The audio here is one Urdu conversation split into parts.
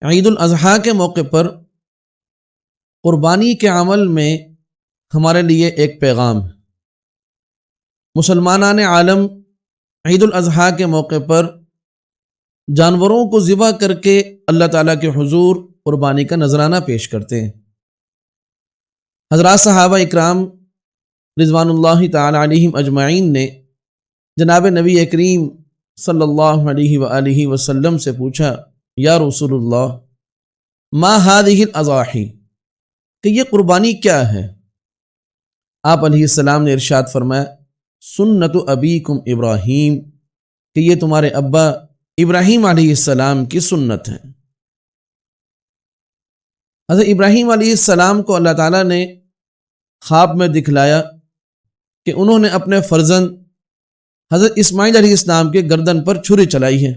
عید الاضحیٰ کے موقع پر قربانی کے عمل میں ہمارے لیے ایک پیغام ہے۔ مسلمانان عالم عید الاضحیٰ کے موقع پر جانوروں کو ذبح کر کے اللہ تعالیٰ کے حضور قربانی کا نذرانہ پیش کرتے ہیں۔ حضرات صحابہ اکرام رضوان اللہ تعالی علیہم اجمعین نے جناب نبی کریم صلی اللہ علیہ وآلہ وسلم سے پوچھا، یا رسول اللہ ما هذه الاضاحی، کہ یہ قربانی کیا ہے؟ آپ علیہ السلام نے ارشاد فرمایا، سنت ابیکم ابراہیم، کہ یہ تمہارے ابا ابراہیم علیہ السلام کی سنت ہے۔ حضرت ابراہیم علیہ السلام کو اللہ تعالیٰ نے خواب میں دکھلایا کہ انہوں نے اپنے فرزند حضرت اسماعیل علیہ السلام کے گردن پر چھری چلائی ہے۔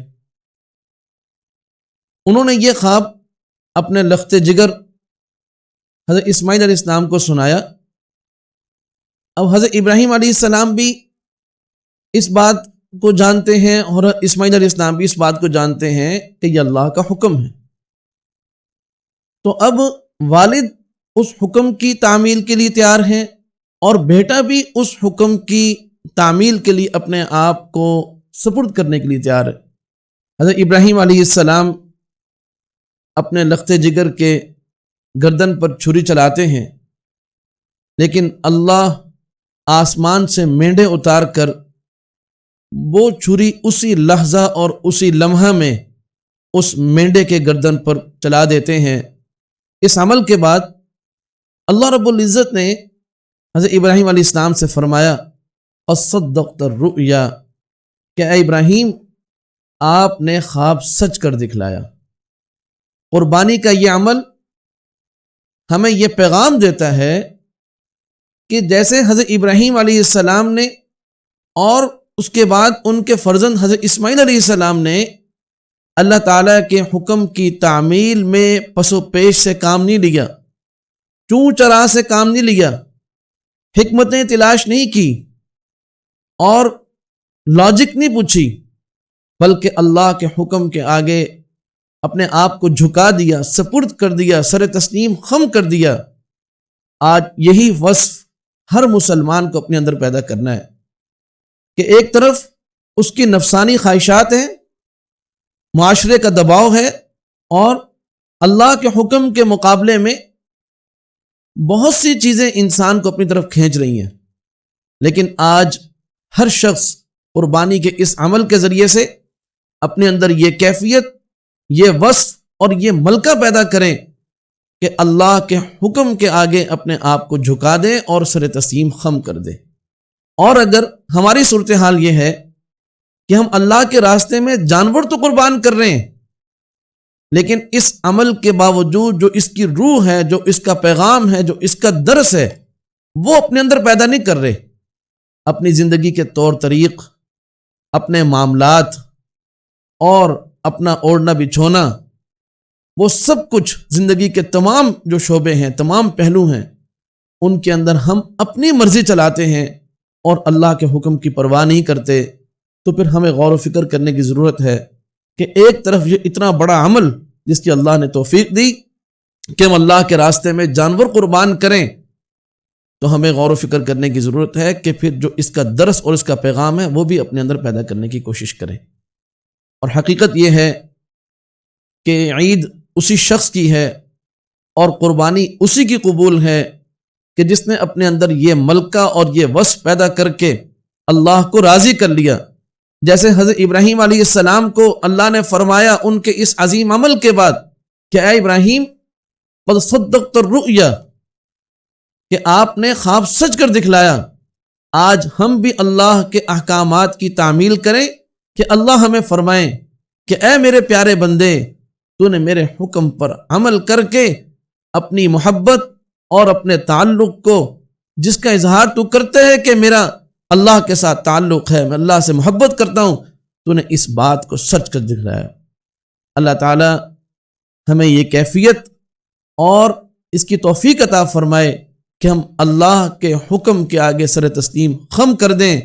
انہوں نے یہ خواب اپنے لخت جگر حضرت اسماعیل علیہ السلام کو سنایا۔ اب حضرت ابراہیم علیہ السلام بھی اس بات کو جانتے ہیں اور اسماعیل علیہ السلام بھی اس بات کو جانتے ہیں کہ یہ اللہ کا حکم ہے، تو اب والد اس حکم کی تعمیل کے لیے تیار ہیں اور بیٹا بھی اس حکم کی تعمیل کے لیے اپنے آپ کو سپرد کرنے کے لیے تیار ہے۔ حضرت ابراہیم علیہ السلام اپنے لخت جگر کے گردن پر چھری چلاتے ہیں، لیکن اللہ آسمان سے مینڈے اتار کر وہ چھری اسی لحظہ اور اسی لمحہ میں اس مینڈے کے گردن پر چلا دیتے ہیں۔ اس عمل کے بعد اللہ رب العزت نے حضرت ابراہیم علیہ السلام سے فرمایا، اصدقت الرؤیا، کہ اے ابراہیم آپ نے خواب سچ کر دکھلایا۔ قربانی کا یہ عمل ہمیں یہ پیغام دیتا ہے کہ جیسے حضرت ابراہیم علیہ السلام نے اور اس کے بعد ان کے فرزند حضرت اسماعیل علیہ السلام نے اللہ تعالیٰ کے حکم کی تعمیل میں پس و پیش سے کام نہیں لیا، چوں چرا سے کام نہیں لیا، حکمتیں تلاش نہیں کی اور لاجک نہیں پوچھی، بلکہ اللہ کے حکم کے آگے اپنے آپ کو جھکا دیا، سپرد کر دیا، سر تسلیم خم کر دیا۔ آج یہی وصف ہر مسلمان کو اپنے اندر پیدا کرنا ہے کہ ایک طرف اس کی نفسانی خواہشات ہیں، معاشرے کا دباؤ ہے، اور اللہ کے حکم کے مقابلے میں بہت سی چیزیں انسان کو اپنی طرف کھینچ رہی ہیں، لیکن آج ہر شخص قربانی کے اس عمل کے ذریعے سے اپنے اندر یہ کیفیت، یہ وصف اور یہ ملکہ پیدا کریں کہ اللہ کے حکم کے آگے اپنے آپ کو جھکا دیں اور سر تسلیم خم کر دیں۔ اور اگر ہماری صورتحال یہ ہے کہ ہم اللہ کے راستے میں جانور تو قربان کر رہے ہیں، لیکن اس عمل کے باوجود جو اس کی روح ہے، جو اس کا پیغام ہے، جو اس کا درس ہے، وہ اپنے اندر پیدا نہیں کر رہے، اپنی زندگی کے طور طریق، اپنے معاملات اور اپنا اوڑھنا بچھونا، وہ سب کچھ زندگی کے تمام جو شعبے ہیں، تمام پہلو ہیں، ان کے اندر ہم اپنی مرضی چلاتے ہیں اور اللہ کے حکم کی پرواہ نہیں کرتے، تو پھر ہمیں غور و فکر کرنے کی ضرورت ہے کہ ایک طرف یہ اتنا بڑا عمل جس کی اللہ نے توفیق دی کہ ہم اللہ کے راستے میں جانور قربان کریں، تو ہمیں غور و فکر کرنے کی ضرورت ہے کہ پھر جو اس کا درس اور اس کا پیغام ہے وہ بھی اپنے اندر پیدا کرنے کی کوشش کریں۔ اور حقیقت یہ ہے کہ عید اسی شخص کی ہے اور قربانی اسی کی قبول ہے کہ جس نے اپنے اندر یہ ملکہ اور یہ وصف پیدا کر کے اللہ کو راضی کر لیا۔ جیسے حضرت ابراہیم علیہ السلام کو اللہ نے فرمایا ان کے اس عظیم عمل کے بعد کہ اے ابراہیم قد صدقت الرؤیا، کہ آپ نے خواب سچ کر دکھلایا۔ آج ہم بھی اللہ کے احکامات کی تعمیل کریں کہ اللہ ہمیں فرمائیں کہ اے میرے پیارے بندے، تو نے میرے حکم پر عمل کر کے اپنی محبت اور اپنے تعلق کو، جس کا اظہار تو کرتے ہے کہ میرا اللہ کے ساتھ تعلق ہے، میں اللہ سے محبت کرتا ہوں، تو نے اس بات کو سچ کر دکھلایا۔ اللہ تعالی ہمیں یہ کیفیت اور اس کی توفیق عطا فرمائے کہ ہم اللہ کے حکم کے آگے سر تسلیم خم کر دیں۔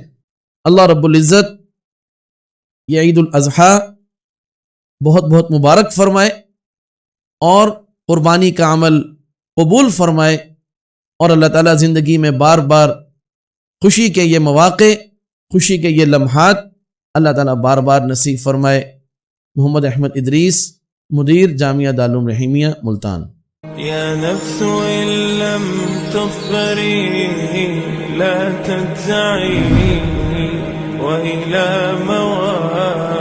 اللہ رب العزت یہ عید الاضحیٰ بہت بہت مبارک فرمائے، اور قربانی کا عمل قبول فرمائے، اور اللہ تعالیٰ زندگی میں بار بار خوشی کے یہ مواقع، خوشی کے یہ لمحات اللہ تعالیٰ بار بار نصیب فرمائے۔ محمد احمد ادریس، مدیر جامعہ دارالعلوم رحیمیہ، ملتان۔ یا نفس ان لم تصبری لا تجزعی وإلى مواد